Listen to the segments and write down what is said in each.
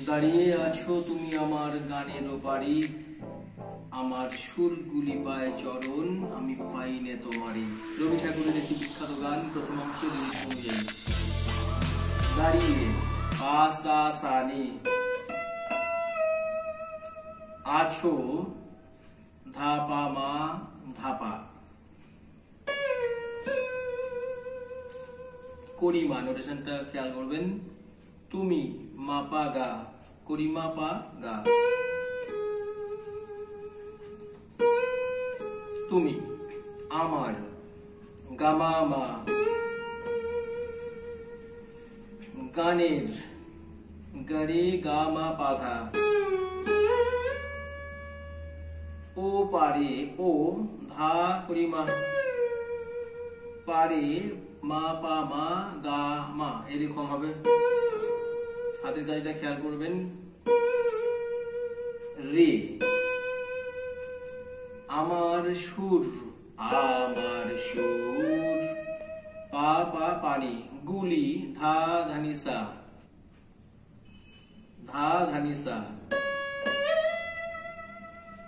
দাঁড়িয়ে আছো তুমি আমার গানের ওপারে, আমার সুরগুলি পায় চরণ, আমি পাইনে তোমারে। রবি ঠাকুরের একটি বিখ্যাত গান, প্রথম অংশে লিরিক্স অনুযায়ী। দাঁড়িয়ে পা সা সা নি, আছো ধা পা মা ধাপা, করিমা নোটেশনটা খেয়াল করবেন। তুমি মা পা গা, করিমা পা গা। তুমি আমার গামা মা, গানের গারে গামা পাধা, ও পারে ও ধা করিমা, পারে মা পা মা গা মা, এরকম হবে। হাতের কাজটা খেয়াল করবেন। রে আমার সুর, আমার সুর, পা পা পানি, গুলি ধা ধানিসা, ধা ধানিসা,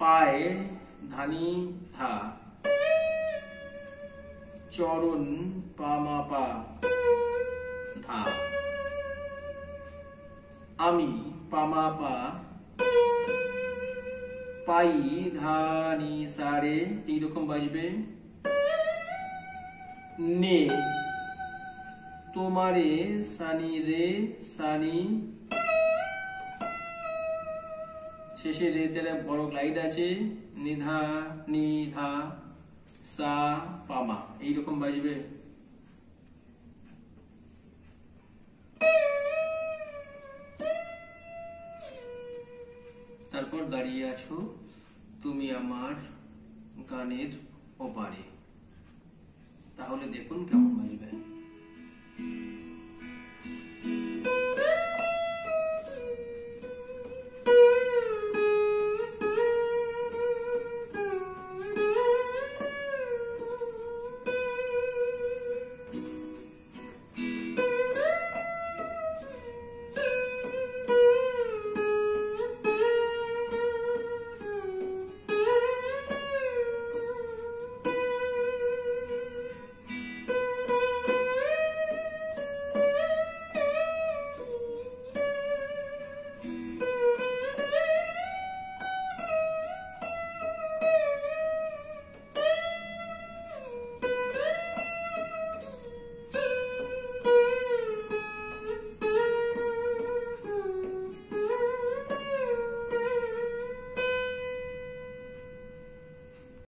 পায়ে ধানি ধা, চরণ পা মা পা ধা, আমি পা মা পা, পাই ধানি সারে, এইরকম বাজবে। নে তোমারে সানি রে সানি, শেষে রে তেরা বড় গ্লাইড আছে, নিধা নিধা সা পামা, এইরকম বাজবে। তারপর দাঁড়িয়ে আছো তুমি আমার গানের ওপারে, তাহলে দেখুন কেমন বাজবে।